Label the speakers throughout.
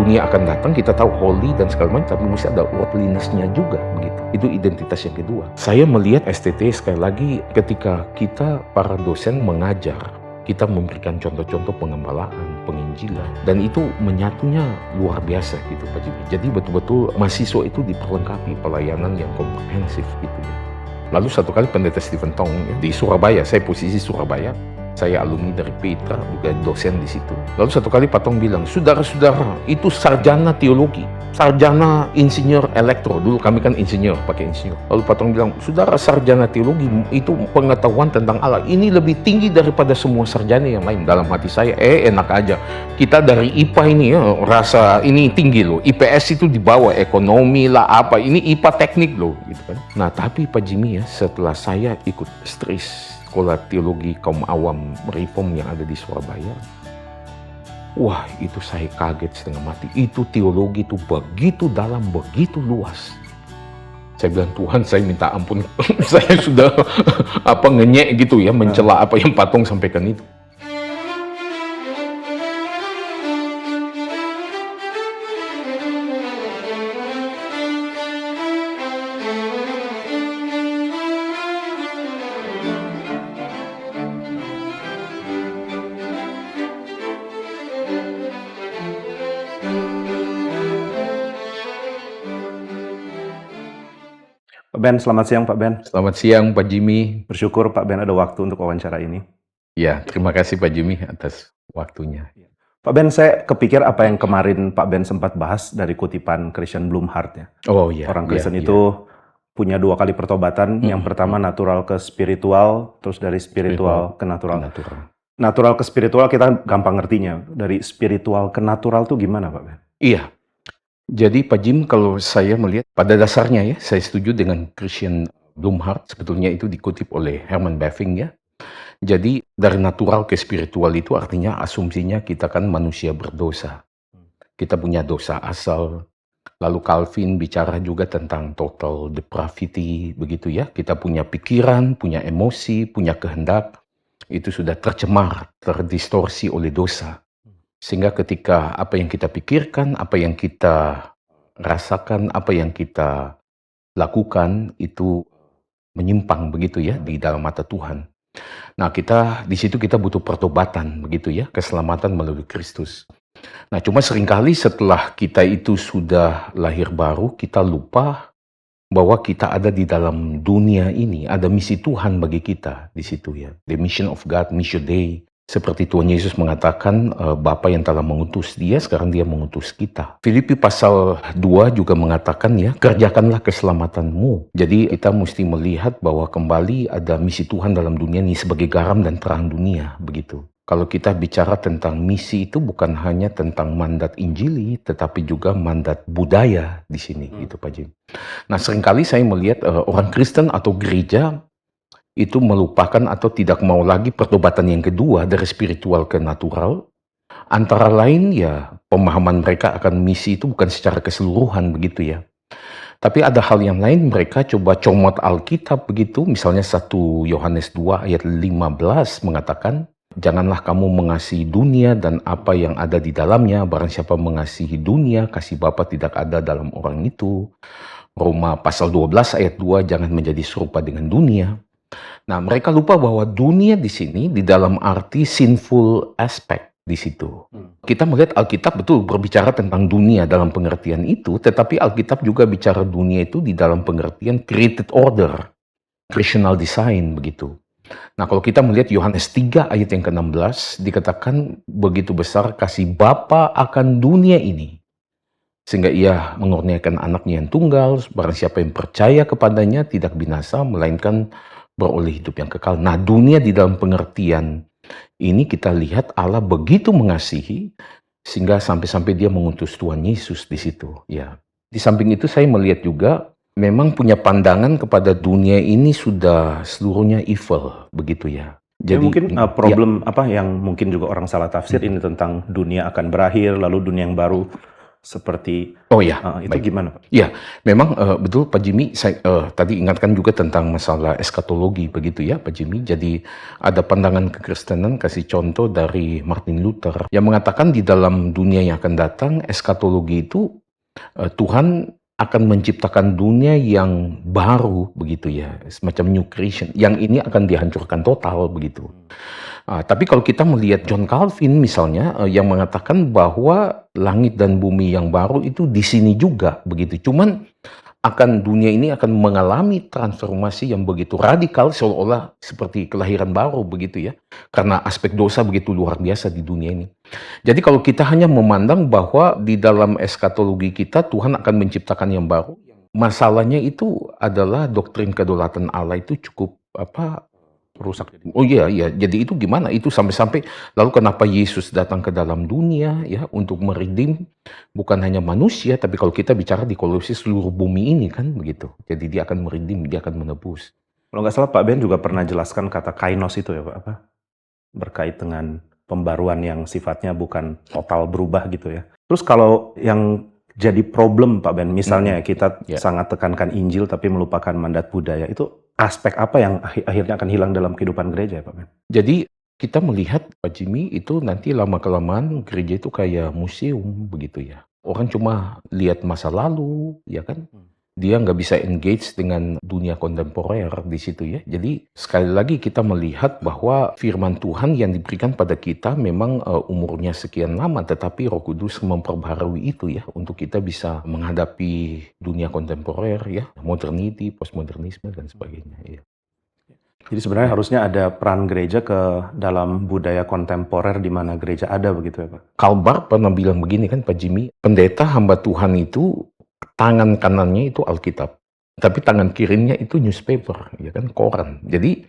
Speaker 1: dunia akan datang, kita tahu holy dan segala macam, tapi mesti ada worldliness-nya juga begitu. Itu identitas yang kedua. Saya melihat STT sekali lagi ketika kita para dosen mengajar, kita memberikan contoh-contoh pengembalaan, penginjilan, dan itu menyatunya luar biasa gitu Pak Jimmy. Jadi betul-betul mahasiswa itu diperlengkapi pelayanan yang komprehensif gitu ya. Lalu satu kali pendeta Stephen Tong ya, di Surabaya, saya posisi Surabaya, saya alumni dari Petra, juga dosen di situ. Lalu satu kali Pak Tong bilang, saudara-saudara, itu sarjana teologi, sarjana insinyur elektro. Dulu kami kan insinyur, pakai insinyur. Lalu Pak Tong bilang, saudara sarjana teologi, itu pengetahuan tentang Allah, ini lebih tinggi daripada semua sarjana yang lain. Dalam hati saya, enak aja. Kita dari IPA ini ya, rasa ini tinggi loh. IPS itu di bawah, ekonomi lah apa. Ini IPA teknik loh, gitu kan. Nah, tapi Pak Jimmy ya, setelah saya ikut STRIS, Sekolah Teologi Kaum Awam Reform yang ada di Surabaya, wah itu saya kaget setengah mati. Itu teologi itu begitu dalam, begitu luas. Saya bilang, Tuhan saya minta ampun, saya sudah ngenyek gitu ya, mencela apa yang Pak Tong sampaikan itu.
Speaker 2: Pak Ben, selamat siang Pak Ben.
Speaker 1: Selamat siang Pak Jimmy.
Speaker 2: Bersyukur Pak Ben ada waktu untuk wawancara ini.
Speaker 1: Ya, terima kasih Pak Jimmy atas waktunya.
Speaker 2: Pak Ben, saya kepikir apa yang kemarin Pak Ben sempat bahas dari kutipan Christian Blumhardt ya.
Speaker 1: Oh iya.
Speaker 2: Orang Kristen itu punya dua kali pertobatan. Yang pertama natural ke spiritual, terus dari spiritual ke natural. Natural ke spiritual kita gampang ngertinya. Dari spiritual ke natural tuh gimana Pak Ben?
Speaker 1: Iya. Jadi Pak Jim, kalau saya melihat pada dasarnya ya, saya setuju dengan Christian Blumhardt, sebetulnya itu dikutip oleh Herman Bavinck ya. Jadi dari natural ke spiritual itu artinya asumsinya kita kan manusia berdosa. Kita punya dosa asal. Lalu Calvin bicara juga tentang total depravity, begitu ya. Kita punya pikiran, punya emosi, punya kehendak. Itu sudah tercemar, terdistorsi oleh dosa. Sehingga ketika apa yang kita pikirkan, apa yang kita rasakan, apa yang kita lakukan itu menyimpang begitu ya di dalam mata Tuhan. Nah, di situ kita butuh pertobatan begitu ya, keselamatan melalui Kristus. Nah, cuma seringkali setelah kita itu sudah lahir baru, kita lupa bahwa kita ada di dalam dunia ini, ada misi Tuhan bagi kita di situ ya. The mission of God, mission day. Seperti Tuhan Yesus mengatakan, Bapa yang telah mengutus dia, sekarang dia mengutus kita. Filipi pasal 2 juga mengatakan ya, kerjakanlah keselamatanmu. Jadi kita mesti melihat bahwa kembali ada misi Tuhan dalam dunia ini sebagai garam dan terang dunia, begitu. Kalau kita bicara tentang misi itu bukan hanya tentang mandat Injili, tetapi juga mandat budaya di sini, gitu Pak Jim. Nah, seringkali saya melihat orang Kristen atau gereja itu melupakan atau tidak mau lagi pertobatan yang kedua dari spiritual ke natural. Antara lain ya pemahaman mereka akan misi itu bukan secara keseluruhan begitu ya. Tapi ada hal yang lain, mereka coba comot Alkitab begitu. Misalnya 1 Yohanes 2 ayat 15 mengatakan, janganlah kamu mengasihi dunia dan apa yang ada di dalamnya. Barang siapa mengasihi dunia, kasih Bapa tidak ada dalam orang itu. Roma pasal 12 ayat 2, jangan menjadi serupa dengan dunia. Nah, mereka lupa bahwa dunia di sini di dalam arti sinful aspect di situ. Kita melihat Alkitab betul berbicara tentang dunia dalam pengertian itu, tetapi Alkitab juga bicara dunia itu di dalam pengertian created order, creational design begitu. Nah, kalau kita melihat Yohanes 3 ayat yang ke-16 dikatakan begitu besar kasih Bapa akan dunia ini, sehingga ia mengurniakan anaknya yang tunggal, barang siapa yang percaya kepadanya tidak binasa melainkan beroleh hidup yang kekal. Nah, dunia di dalam pengertian ini kita lihat Allah begitu mengasihi sehingga sampai-sampai dia mengutus Tuhan Yesus di situ. Ya, di samping itu saya melihat juga memang punya pandangan kepada dunia ini sudah seluruhnya evil begitu ya.
Speaker 2: Jadi mungkin problem apa yang mungkin juga orang salah tafsir ini tentang dunia akan berakhir lalu dunia yang baru seperti
Speaker 1: Oh ya,
Speaker 2: itu
Speaker 1: baik.
Speaker 2: gimana, Pak?
Speaker 1: Ya, memang betul Pak Jimmy, saya tadi ingatkan juga tentang masalah eskatologi begitu ya Pak Jimmy. Jadi ada pandangan kekristenan, kasih contoh dari Martin Luther yang mengatakan di dalam dunia yang akan datang eskatologi itu Tuhan akan menciptakan dunia yang baru begitu ya, semacam new creation. Yang ini akan dihancurkan total begitu. Tapi kalau kita melihat John Calvin misalnya, yang mengatakan bahwa langit dan bumi yang baru itu di sini juga begitu. Cuman dunia ini akan mengalami transformasi yang begitu radikal seolah-olah seperti kelahiran baru begitu ya. Karena aspek dosa begitu luar biasa di dunia ini. Jadi kalau kita hanya memandang bahwa di dalam eskatologi kita Tuhan akan menciptakan yang baru, masalahnya itu adalah doktrin kedaulatan Allah itu cukup
Speaker 2: Rusak.
Speaker 1: Oh iya, iya. Jadi itu gimana? Itu sampai-sampai lalu kenapa Yesus datang ke dalam dunia ya untuk meredeem bukan hanya manusia, tapi kalau kita bicara di Kolose seluruh bumi ini kan begitu. Jadi dia akan meredeem, dia akan menebus.
Speaker 2: Kalau nggak salah Pak Ben juga pernah jelaskan kata kainos itu ya Pak, berkait dengan pembaruan yang sifatnya bukan total berubah gitu ya. Terus kalau yang jadi problem Pak Ben, misalnya kita sangat tekankan Injil tapi melupakan mandat budaya, itu aspek apa yang akhirnya akan hilang dalam kehidupan gereja ya Pak Ben?
Speaker 1: Jadi kita melihat Pak Jimmy itu nanti lama-kelamaan gereja itu kayak museum begitu ya. Orang cuma lihat masa lalu, ya kan? Dia nggak bisa engage dengan dunia kontemporer di situ ya. Jadi sekali lagi kita melihat bahwa firman Tuhan yang diberikan pada kita memang umurnya sekian lama, tetapi Roh Kudus memperbaharui itu ya untuk kita bisa menghadapi dunia kontemporer ya, modernity, postmodernisme dan sebagainya. Ya.
Speaker 2: Jadi sebenarnya harusnya ada peran gereja ke dalam budaya kontemporer di mana gereja ada begitu ya Pak?
Speaker 1: Karl Barth pernah bilang begini kan Pak Jimmy, pendeta hamba Tuhan itu tangan kanannya itu Alkitab, tapi tangan kirinya itu newspaper, ya kan, koran. Jadi,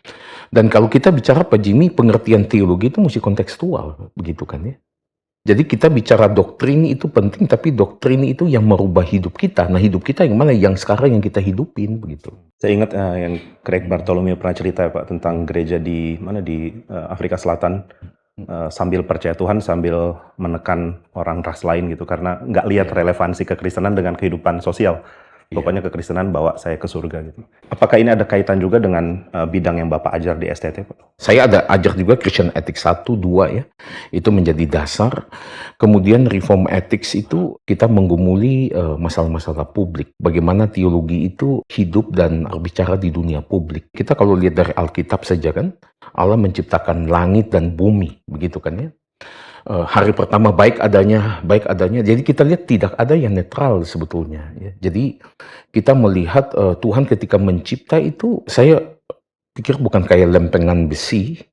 Speaker 1: dan kalau kita bicara Pak Jimmy, pengertian teologi itu mesti kontekstual, begitu kan ya. Jadi kita bicara doktrin itu penting, tapi doktrin itu yang merubah hidup kita. Nah hidup kita yang mana? Yang sekarang yang kita hidupin, begitu.
Speaker 2: Saya ingat yang Craig Bartholomew pernah cerita ya Pak tentang gereja di Afrika Selatan. Sambil percaya Tuhan sambil menekan orang ras lain gitu karena nggak lihat relevansi kekristenan dengan kehidupan sosial. Pokoknya kekristenan bawa saya ke surga gitu. Apakah ini ada kaitan juga dengan bidang yang Bapak ajar di STT Pak?
Speaker 1: Saya ada ajar juga Christian Ethics 1, 2 ya. Itu menjadi dasar. Kemudian Reform Ethics itu kita menggumuli masalah-masalah publik. Bagaimana teologi itu hidup dan berbicara di dunia publik. Kita kalau lihat dari Alkitab saja kan, Allah menciptakan langit dan bumi, begitu kan ya. Hari pertama baik adanya. Jadi kita lihat tidak ada yang netral sebetulnya. Ya. Jadi kita melihat Tuhan ketika mencipta itu, saya pikir bukan kayak lempengan besi.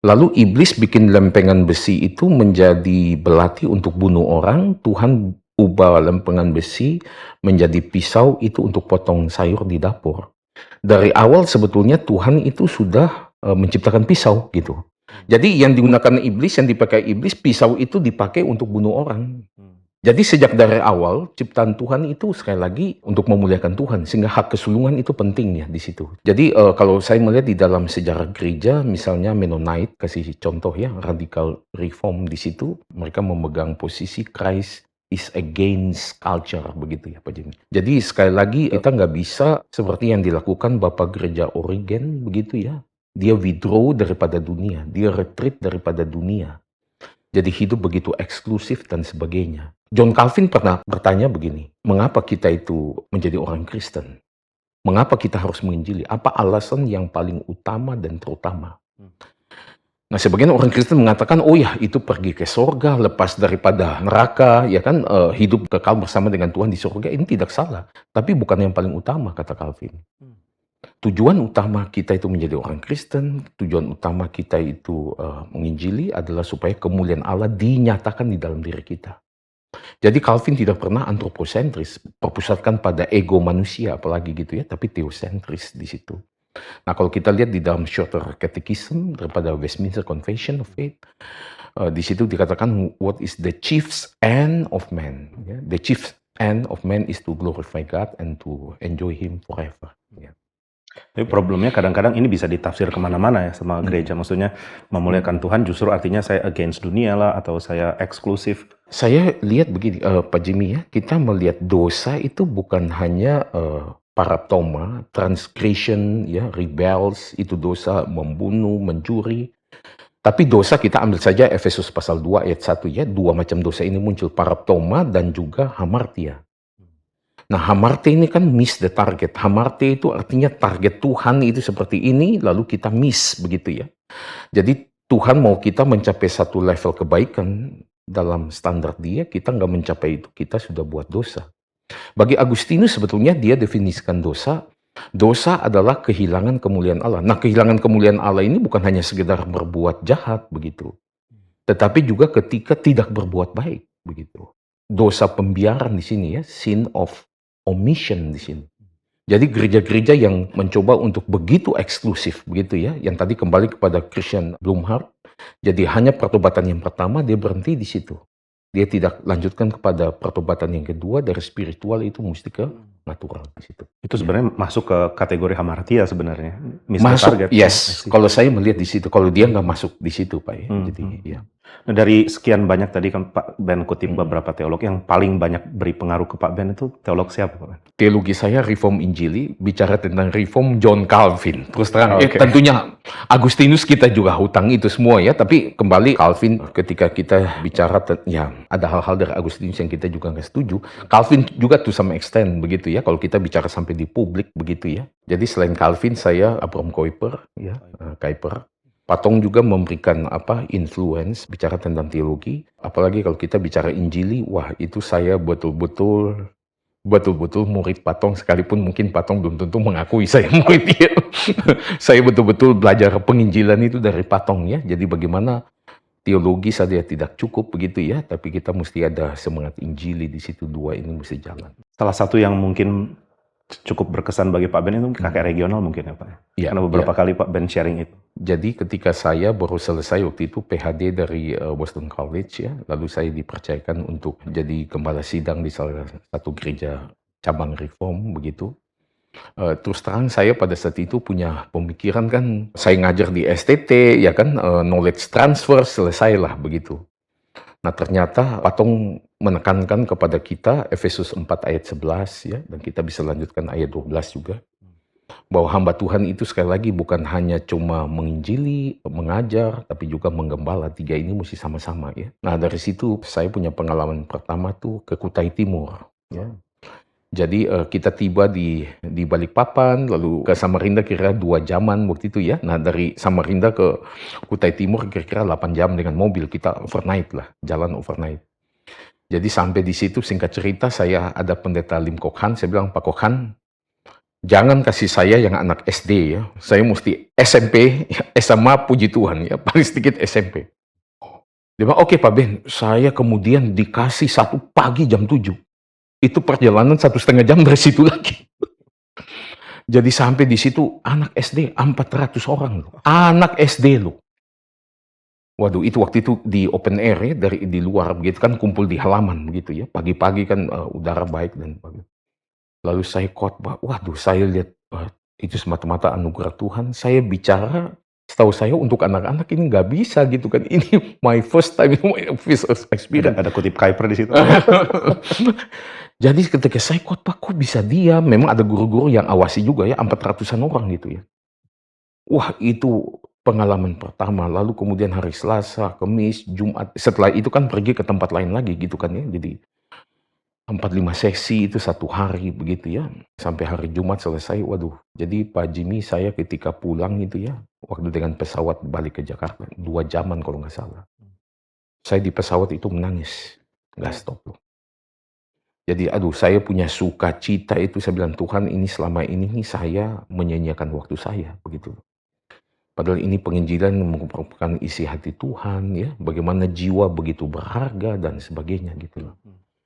Speaker 1: Lalu iblis bikin lempengan besi itu menjadi belati untuk bunuh orang. Tuhan ubah lempengan besi menjadi pisau itu untuk potong sayur di dapur. Dari awal sebetulnya Tuhan itu sudah menciptakan pisau gitu. Jadi yang digunakan iblis, yang dipakai iblis, pisau itu dipakai untuk bunuh orang. Jadi sejak dari awal, ciptaan Tuhan itu sekali lagi untuk memuliakan Tuhan. Sehingga hak kesulungan itu penting ya di situ. Jadi kalau saya melihat di dalam sejarah gereja, misalnya Mennonite, kasih contoh ya, radical reform di situ. Mereka memegang posisi Christ is against culture, begitu ya Pak Jimmy. Jadi sekali lagi kita nggak bisa seperti yang dilakukan Bapak Gereja Origen, begitu ya. Dia withdraw daripada dunia, dia retreat daripada dunia. Jadi hidup begitu eksklusif dan sebagainya. John Calvin pernah bertanya begini, mengapa kita itu menjadi orang Kristen? Mengapa kita harus menginjili? Apa alasan yang paling utama dan terutama? Nah, sebagian orang Kristen mengatakan, oh ya, itu pergi ke surga, lepas daripada neraka, ya kan, hidup kekal bersama dengan Tuhan di surga. Ini tidak salah, tapi bukan yang paling utama, kata Calvin. Tujuan utama kita itu menjadi orang Kristen, tujuan utama kita itu menginjili adalah supaya kemuliaan Allah dinyatakan di dalam diri kita. Jadi Calvin tidak pernah antroposentris, berpusatkan pada ego manusia, apalagi gitu ya, tapi teosentris di situ. Nah kalau kita lihat di dalam Shorter Catechism daripada Westminster Confession of Faith, di situ dikatakan what is the chief end of man. Ya? The chief end of man is to glorify God and to enjoy Him forever. Ya.
Speaker 2: Tapi problemnya kadang-kadang ini bisa ditafsir kemana-mana ya sama gereja. Maksudnya memuliakan Tuhan justru artinya saya against dunia lah atau saya eksklusif.
Speaker 1: Saya lihat begini, Pak Jimmy ya, kita melihat dosa itu bukan hanya paraptoma, transgression, ya, rebels, itu dosa, membunuh, mencuri. Tapi dosa kita ambil saja Efesus pasal 2 ayat 1 ya, dua macam dosa ini muncul, paraptoma dan juga hamartia. Nah, hamartia ini kan miss the target. Hamartia itu artinya target Tuhan itu seperti ini, lalu kita miss begitu ya. Jadi Tuhan mau kita mencapai satu level kebaikan dalam standar dia, kita nggak mencapai itu, kita sudah buat dosa. Bagi Agustinus sebetulnya dia definisikan dosa, dosa adalah kehilangan kemuliaan Allah. Nah, kehilangan kemuliaan Allah ini bukan hanya sekedar berbuat jahat begitu, tetapi juga ketika tidak berbuat baik begitu. Dosa pembiaran di sini ya, sin of omission di sini. Jadi gereja-gereja yang mencoba untuk begitu eksklusif begitu ya, yang tadi kembali kepada Christian Blumhardt, jadi hanya pertobatan yang pertama dia berhenti di situ. Dia tidak lanjutkan kepada pertobatan yang kedua, dari spiritual itu mesti ke natural di situ.
Speaker 2: Itu sebenarnya masuk ke kategori hamartia sebenarnya.
Speaker 1: Masuk,
Speaker 2: target.
Speaker 1: yes. Kalau saya melihat di situ, kalau dia nggak masuk di situ, Pak ya. Jadi, ya.
Speaker 2: Nah, dari sekian banyak tadi kan Pak Ben kutip beberapa teolog yang paling banyak beri pengaruh ke Pak Ben itu teolog siapa, Pak Ben?
Speaker 1: Teologi saya Reform Injili, bicara tentang Reform John Calvin. Terus terang, tentunya Agustinus kita juga hutang itu semua ya, tapi kembali Calvin ketika kita bicara, ya ada hal-hal dari Agustinus yang kita juga nggak setuju. Calvin juga to some extent begitu ya, kalau kita bicara sampai di publik begitu ya. Jadi selain Calvin, saya Abraham Kuyper, ya, Kuyper. Patong juga memberikan influence bicara tentang teologi, apalagi kalau kita bicara Injili, wah itu saya betul-betul murid Patong, sekalipun mungkin Patong belum tentu mengakui saya murid dia. Saya betul-betul belajar penginjilan itu dari Patong ya. Jadi bagaimana teologi saja tidak cukup begitu ya, tapi kita mesti ada semangat Injili di situ, dua ini mesti jalan.
Speaker 2: Salah satu yang mungkin cukup berkesan bagi Pak Ben itu kakek regional mungkin ya Pak?
Speaker 1: Ya,
Speaker 2: karena beberapa kali Pak Ben sharing itu.
Speaker 1: Jadi ketika saya baru selesai waktu itu PhD dari Boston College ya, lalu saya dipercayakan untuk jadi gembala sidang di salah satu gereja cabang Reform begitu. Terus terang saya pada saat itu punya pemikiran kan, saya ngajar di STT ya kan, knowledge transfer selesailah begitu. Nah ternyata Patong menekankan kepada kita Efesus 4 ayat 11 ya, dan kita bisa lanjutkan ayat 12 juga, bahwa hamba Tuhan itu sekali lagi bukan hanya cuma menginjili, mengajar, tapi juga menggembala. Tiga ini mesti sama-sama ya. Nah dari situ saya punya pengalaman pertama tuh ke Kutai Timur ya. Jadi kita tiba di Balikpapan, lalu ke Samarinda kira-kira 2 jaman waktu itu ya. Nah dari Samarinda ke Kutai Timur kira-kira 8 jam dengan mobil, kita overnight lah, jalan overnight. Jadi sampai di situ singkat cerita saya ada pendeta Lim Kok Han, saya bilang Pak Kok Han, jangan kasih saya yang anak SD ya, saya mesti SMP, SMA puji Tuhan ya, paling sedikit SMP. Dia bilang oke Pak Ben, saya kemudian dikasih 1 pagi jam 7. Itu perjalanan 1,5 jam dari situ lagi. Jadi sampai di situ anak SD 400 orang loh. Anak SD loh. Waduh, itu waktu itu di open air ya, di luar begitu kan, kumpul di halaman begitu ya. Pagi-pagi kan udara baik dan bagus. Lalu saya khotbah, waduh saya lihat itu semata-mata anugerah Tuhan. Saya bicara, setahu saya untuk anak-anak ini nggak bisa gitu kan. Ini my first time, my first experience.
Speaker 2: Ada kutip Kuyper di situ.
Speaker 1: Jadi ketika saya khotbah, kok bisa diam? Memang ada guru-guru yang awasi juga ya, 400-an orang gitu ya. Wah itu pengalaman pertama, lalu kemudian hari Selasa, Kamis, Jumat, setelah itu kan pergi ke tempat lain lagi gitu kan ya. Jadi 4-5 sesi itu 1 hari begitu ya, sampai hari Jumat selesai. Waduh, jadi Pak Jimmy saya ketika pulang itu ya, waktu dengan pesawat balik ke Jakarta, 2 jaman kalau nggak salah. Saya di pesawat itu menangis, nggak stop loh. Jadi aduh saya punya sukacita itu, saya bilang Tuhan ini selama ini nih saya menyanyiakan waktu saya begitu. Padahal ini penginjilan merupakan isi hati Tuhan ya, bagaimana jiwa begitu berharga dan sebagainya gitu loh.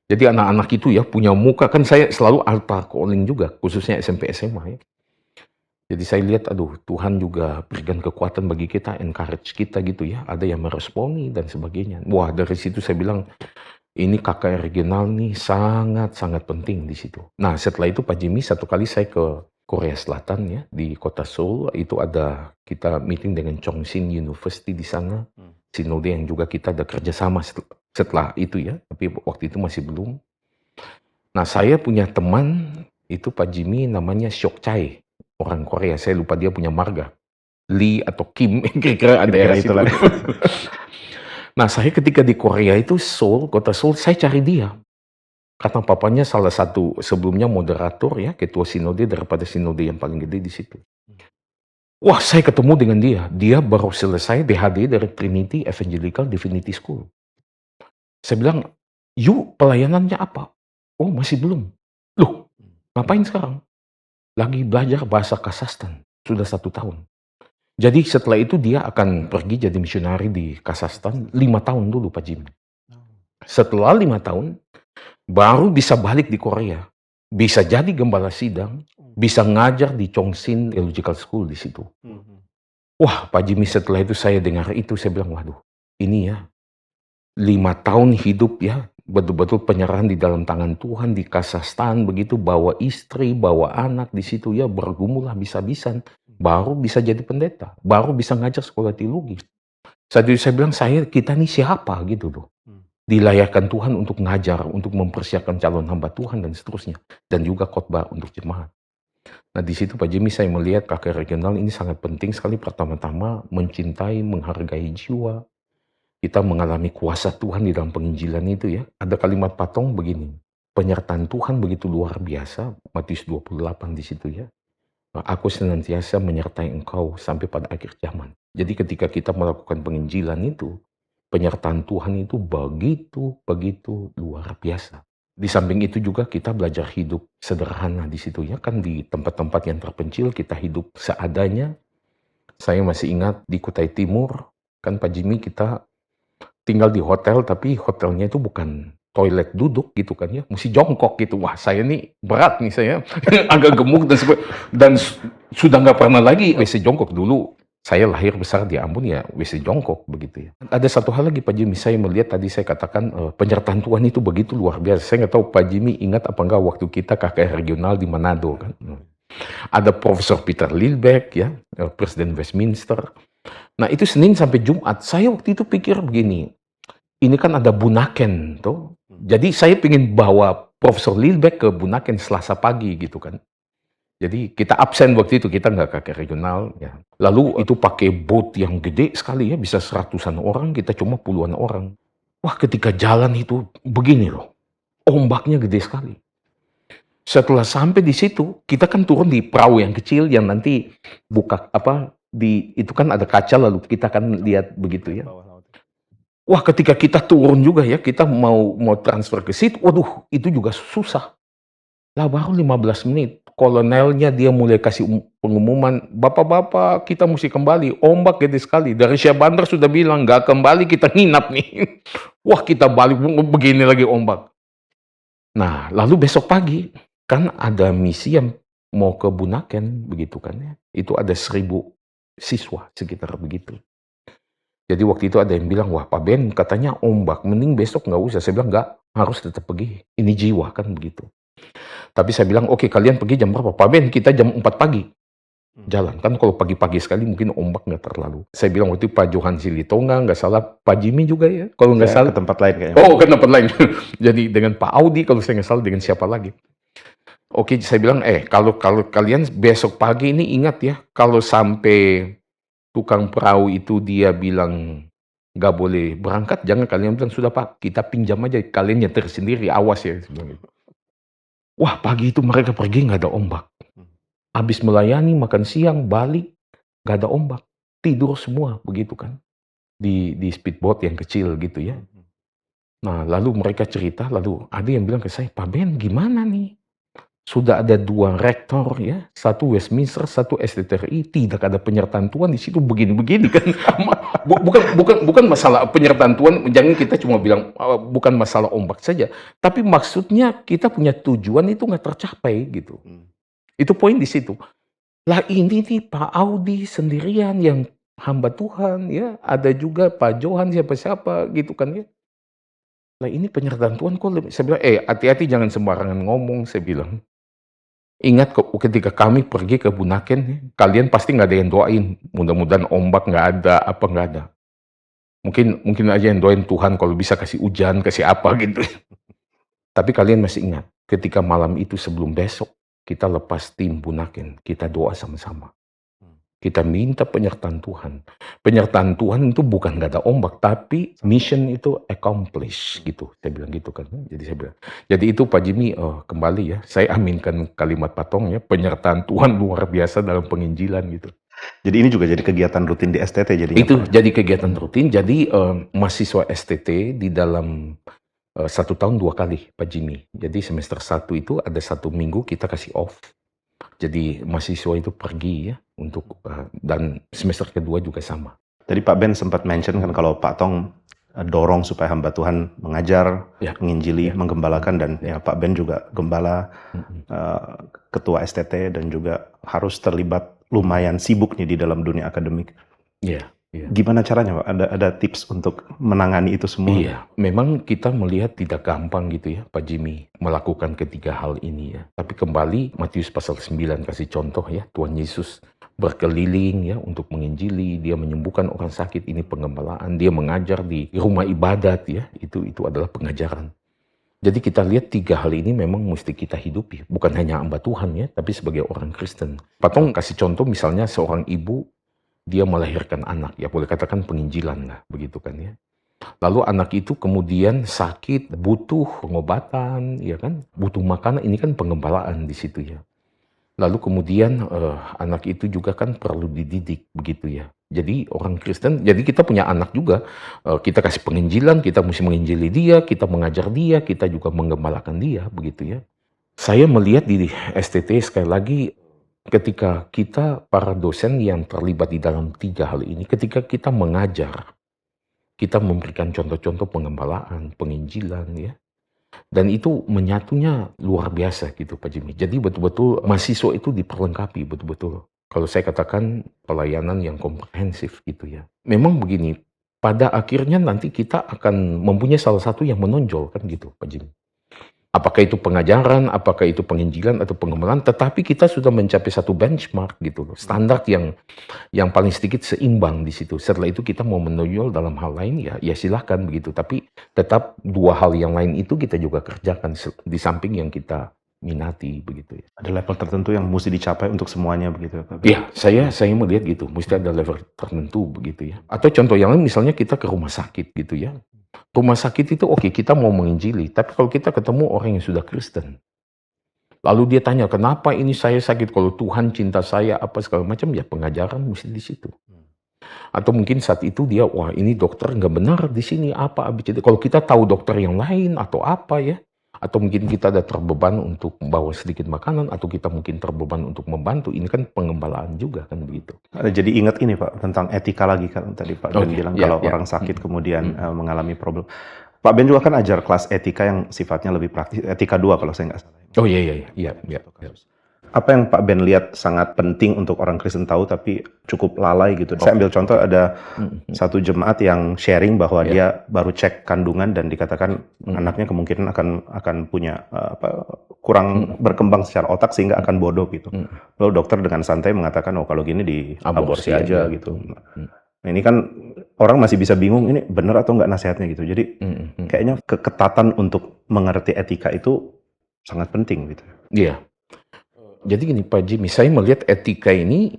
Speaker 1: Jadi anak-anak itu ya punya muka, kan saya selalu altar calling juga, khususnya SMP SMA ya. Jadi saya lihat aduh Tuhan juga berikan kekuatan bagi kita, encourage kita gitu ya, ada yang meresponi dan sebagainya. Wah dari situ saya bilang, ini KKR regional nih sangat-sangat penting di situ. Nah setelah itu Pak Jimmy satu kali saya ke Korea Selatan ya, di kota Seoul. Itu ada kita meeting dengan Chongsin University di sana. Sinode yang juga kita ada kerjasama setelah itu ya, tapi waktu itu masih belum. Nah, saya punya teman, itu Pak Jimmy namanya Syok Chae, orang Korea, saya lupa dia punya marga. Lee atau Kim, kira-kira ada
Speaker 2: Kira-kira
Speaker 1: daerah situ.
Speaker 2: itulah.
Speaker 1: Nah, saya ketika di Korea itu Seoul, kota Seoul, saya cari dia. Karena papanya salah satu sebelumnya moderator ya, ketua sinode daripada sinode yang paling gede di situ. Wah, saya ketemu dengan dia. Dia baru selesai DHD dari Trinity Evangelical Divinity School. Saya bilang, "You pelayanannya apa?" "Oh, masih belum." "Loh, ngapain sekarang?" "Lagi belajar bahasa Kazakhstan, sudah 1 tahun." Jadi setelah itu dia akan pergi jadi misionari di Kazakhstan 5 tahun dulu, Pak Jimmy. Setelah 5 tahun, baru bisa balik di Korea. Bisa jadi gembala sidang, bisa ngajar di Chongsin Theological School di situ. Wah, Pak Jimmy, setelah itu saya dengar itu, saya bilang, waduh, ini ya, 5 tahun hidup ya, betul-betul penyerahan di dalam tangan Tuhan di Kazakhstan, begitu bawa istri, bawa anak di situ ya, bergumul habis-habisan, baru bisa jadi pendeta, baru bisa ngajar sekolah teologi. Saat itu saya bilang, kita nih siapa gitu loh. Dilayakkan Tuhan untuk ngajar, untuk mempersiapkan calon hamba Tuhan dan seterusnya, dan juga khotbah untuk jemaat. Nah, di situ Pak Jimmy saya melihat KKR regional ini sangat penting sekali, pertama-tama mencintai, menghargai jiwa. Kita mengalami kuasa Tuhan di dalam penginjilan itu ya. Ada kalimat patong begini, penyertaan Tuhan begitu luar biasa, Matius 28 di situ ya. Aku senantiasa menyertai engkau sampai pada akhir zaman. Jadi ketika kita melakukan penginjilan itu, penyertaan Tuhan itu begitu luar biasa. Di samping itu juga kita belajar hidup sederhana di situ ya, kan di tempat-tempat yang terpencil kita hidup seadanya. Saya masih ingat di Kutai Timur, kan Pak Jimmy, kita tinggal di hotel, tapi hotelnya itu bukan toilet duduk gitu kan ya, mesti jongkok gitu. Wah, saya nih berat nih, saya agak gemuk dan sudah nggak pernah lagi WC jongkok. Dulu saya lahir besar di Ambon ya WC jongkok begitu ya. Ada satu hal lagi Pak Jimmy, saya melihat tadi saya katakan penyertaan Tuhan itu begitu luar biasa. Saya nggak tahu Pak Jimmy ingat apa enggak waktu kita KKR regional di Manado kan. Ada Profesor Peter Lilbeck ya, Presiden Westminster. Nah, itu Senin sampai Jumat, saya waktu itu pikir begini, ini kan ada Bunaken tuh. Jadi saya ingin bawa Profesor Lilbeck ke Bunaken Selasa pagi gitu kan. Jadi kita absen waktu itu, kita nggak ke regional ya. Lalu itu pakai boat yang gede sekali ya, bisa 100-an orang, kita cuma puluhan orang. Wah, ketika jalan itu begini loh, ombaknya gede sekali. Setelah sampai di situ, kita kan turun di perahu yang kecil yang nanti buka itu kan ada kaca, lalu kita kan lihat begitu ya. Wah, ketika kita turun juga ya, kita mau transfer ke situ, waduh, itu juga susah. Lah baru 15 menit, kolonelnya dia mulai kasih pengumuman, "Bapak-bapak, kita mesti kembali, ombak gede sekali." Dari Syah Bandar sudah bilang, "Nggak kembali, kita nginap nih." Wah, kita balik, begini lagi ombak. Nah, lalu besok pagi, kan ada misi yang mau ke Bunaken, begitu kan ya. Itu ada 1.000 siswa, sekitar begitu. Jadi waktu itu ada yang bilang, "Wah Pak Ben, katanya ombak, mending besok nggak usah." Saya bilang, "Nggak, harus tetap pergi. Ini jiwa," kan begitu. Tapi saya bilang, "Oke, kalian pergi jam berapa?" "Pak Ben, kita jam 4 pagi. Jalan." Kan kalau pagi-pagi sekali mungkin ombak nggak terlalu. Saya bilang waktu itu Pak Johan Silitonga, nggak salah, Pak Jimmy juga ya, kalau nggak salah.
Speaker 2: Ke tempat lain kayaknya.
Speaker 1: Oh, ke tempat lain. Jadi dengan Pak Audi, kalau saya nggak salah, dengan siapa lagi. Oke, saya bilang, kalau kalian besok pagi ini ingat ya, kalau sampai tukang perahu itu dia bilang nggak boleh berangkat, jangan kalian bilang, "Sudah Pak, kita pinjam aja, kalian nyetir sendiri, awas ya." Wah, pagi itu mereka pergi nggak ada ombak. Habis melayani, makan siang, balik, nggak ada ombak. Tidur semua, begitu kan. Di speedboat yang kecil gitu ya. Nah, lalu mereka cerita, lalu ada yang bilang ke saya, "Pak Ben, gimana nih? Sudah ada 2 rektor ya, satu Westminster, satu STTRI, tidak ada penyertaan Tuhan di situ, begini-begini kan." Bukan masalah penyertaan Tuhan, jangan kita cuma bilang bukan masalah ombak saja, tapi maksudnya kita punya tujuan itu nggak tercapai gitu. Itu poin di situ. Lah ini nih Pak Audi sendirian yang hamba Tuhan ya, ada juga Pak Johan siapa-siapa gitu kan ya. Lah ini penyertaan Tuhan kok saya bilang, hati-hati jangan sembarangan ngomong," saya bilang. Ingat ketika kami pergi ke Bunaken, kalian pasti nggak ada yang doain, mudah-mudahan ombak nggak ada, apa nggak ada. Mungkin mungkin aja yang doain Tuhan kalau bisa kasih hujan, kasih apa gitu. Tapi kalian masih ingat, ketika malam itu sebelum besok, kita lepas tim Bunaken, kita doa sama-sama. Kita minta penyertaan Tuhan. Penyertaan Tuhan itu bukan nggak ada ombak, tapi mission itu accomplish gitu. Saya bilang gitu kan. Jadi saya bilang. Jadi itu Pak Jimmy kembali ya. Saya aminkan kalimat Pak Tong ya. Penyertaan Tuhan luar biasa dalam penginjilan gitu.
Speaker 2: Jadi ini juga jadi kegiatan rutin di STT jadinya.
Speaker 1: Itu jadi kegiatan rutin. Jadi mahasiswa STT di dalam 1 tahun 2 kali Pak Jimmy. Jadi semester 1 itu ada 1 minggu kita kasih off. Jadi mahasiswa itu pergi ya untuk dan semester kedua juga sama.
Speaker 2: Tadi Pak Ben sempat mention kan kalau Pak Tong dorong supaya hamba Tuhan mengajar, menginjili, menggembalakan, dan ya Pak Ben juga gembala, ketua STT, dan juga harus terlibat lumayan sibuk nih di dalam dunia akademik.
Speaker 1: Iya.
Speaker 2: Gimana caranya Pak? Ada tips untuk menangani itu semua?
Speaker 1: Iya, memang kita melihat tidak gampang gitu ya Pak Jimmy melakukan ketiga hal ini ya. Tapi kembali Matius pasal 9 kasih contoh ya, Tuhan Yesus berkeliling ya untuk menginjili, dia menyembuhkan orang sakit, ini pengembalaan, dia mengajar di rumah ibadat ya, itu adalah pengajaran. Jadi kita lihat 3 hal ini memang mesti kita hidupi, bukan hanya hamba Tuhan ya, tapi sebagai orang Kristen. Pak Tong kasih contoh misalnya seorang ibu, dia melahirkan anak, ya boleh katakan penginjilan lah, begitu kan ya. Lalu anak itu kemudian sakit, butuh pengobatan, ya kan, butuh makanan, ini kan pengembalaan di situ ya. Lalu kemudian anak itu juga kan perlu dididik, begitu ya. Jadi orang Kristen, jadi kita punya anak juga, kita kasih penginjilan, kita mesti menginjili dia, kita mengajar dia, kita juga menggembalakan dia, begitu ya. Saya melihat di STT sekali lagi, ketika kita para dosen yang terlibat di dalam 3 hal ini, ketika kita mengajar, kita memberikan contoh-contoh pengembalaan, penginjilan ya. Dan itu menyatunya luar biasa gitu Pak Jimmy. Jadi betul-betul mahasiswa itu diperlengkapi betul-betul. Kalau saya katakan pelayanan yang komprehensif gitu ya. Memang begini, pada akhirnya nanti kita akan mempunyai salah satu yang menonjol kan gitu Pak Jimmy. Apakah itu pengajaran, apakah itu penginjilan atau pengembalaan, tetapi kita sudah mencapai satu benchmark gitu loh, standar yang paling sedikit seimbang di situ. Setelah itu kita mau menonjol dalam hal lain ya silahkan begitu. Tapi tetap 2 hal yang lain itu kita juga kerjakan di samping yang kita minati begitu ya.
Speaker 2: Ada level tertentu yang mesti dicapai untuk semuanya begitu Pak?
Speaker 1: Iya, saya melihat gitu, mesti ada level tertentu begitu ya. Atau contoh yang lain misalnya kita ke rumah sakit gitu ya. Rumah sakit itu oke, kita mau menginjili, tapi kalau kita ketemu orang yang sudah Kristen, lalu dia tanya, kenapa ini saya sakit? Kalau Tuhan cinta saya, apa segala macam, ya pengajaran mesti di situ. Atau mungkin saat itu dia, wah ini dokter nggak benar di sini, apa, abis. Kalau kita tahu dokter yang lain atau apa ya, atau mungkin kita ada terbeban untuk membawa sedikit makanan, atau kita mungkin terbeban untuk membantu, ini kan pengembalaan juga kan begitu.
Speaker 2: Jadi ingat ini Pak, tentang etika lagi kan tadi Pak Ben bilang kalau orang sakit kemudian mengalami problem. Pak Ben juga kan ajar kelas etika yang sifatnya lebih praktis, etika 2 kalau saya nggak salah.
Speaker 1: Oh iya.
Speaker 2: Apa yang Pak Ben lihat sangat penting untuk orang Kristen tahu tapi cukup lalai gitu. Saya ambil contoh ada satu jemaat yang sharing bahwa dia baru cek kandungan dan dikatakan anaknya kemungkinan akan punya kurang berkembang secara otak sehingga akan bodoh gitu. Lalu dokter dengan santai mengatakan oh kalau gini di aborsi aja gitu. Nah, ini kan orang masih bisa bingung ini benar atau enggak nasihatnya gitu. Jadi kayaknya keketatan untuk mengerti etika itu sangat penting gitu.
Speaker 1: Iya. Jadi gini Pak Jimmy, saya melihat etika ini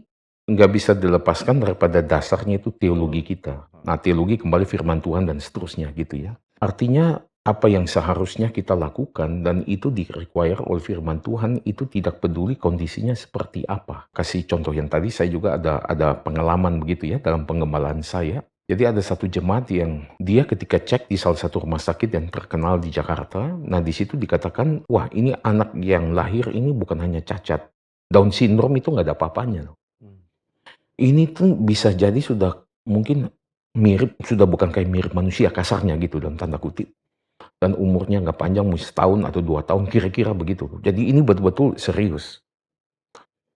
Speaker 1: nggak bisa dilepaskan daripada dasarnya itu teologi kita. Nah teologi kembali firman Tuhan dan seterusnya gitu ya. Artinya apa yang seharusnya kita lakukan dan itu di-require oleh firman Tuhan itu tidak peduli kondisinya seperti apa. Kasih contoh yang tadi saya juga ada pengalaman begitu ya dalam pengembalaan saya. Jadi ada satu jemaat yang dia ketika cek di salah satu rumah sakit yang terkenal di Jakarta, nah di situ dikatakan, wah ini anak yang lahir ini bukan hanya cacat, Down syndrome itu nggak ada apa-apanya loh. Ini tuh bisa jadi sudah mungkin mirip, sudah bukan kayak mirip manusia kasarnya gitu dalam tanda kutip. Dan umurnya nggak panjang, mungkin setahun atau 2 tahun, kira-kira begitu. Jadi ini betul-betul serius.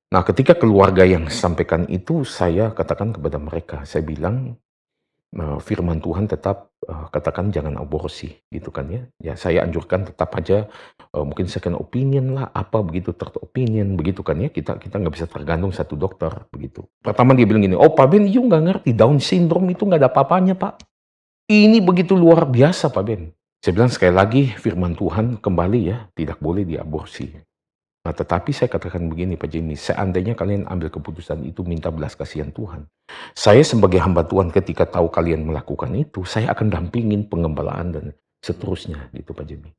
Speaker 1: Nah ketika keluarga yang sampaikan itu, saya katakan kepada mereka, saya bilang, firman Tuhan tetap katakan jangan aborsi gitu kan ya. Ya saya anjurkan tetap aja mungkin second opinion lah, apa begitu, third opinion begitu kan ya. Kita kita nggak bisa tergantung satu dokter begitu. Pertama dia bilang gini, "Oh Pak Ben, you nggak ngerti Down syndrome itu nggak ada apa-apanya Pak. Ini begitu luar biasa Pak Ben." Saya bilang sekali lagi firman Tuhan kembali ya, tidak boleh diaborsi. Nah, tetapi saya katakan begini Pak Jimmy, seandainya kalian ambil keputusan itu minta belas kasihan Tuhan. Saya sebagai hamba Tuhan ketika tahu kalian melakukan itu, saya akan dampingin pengembalaan dan seterusnya gitu Pak Jimmy.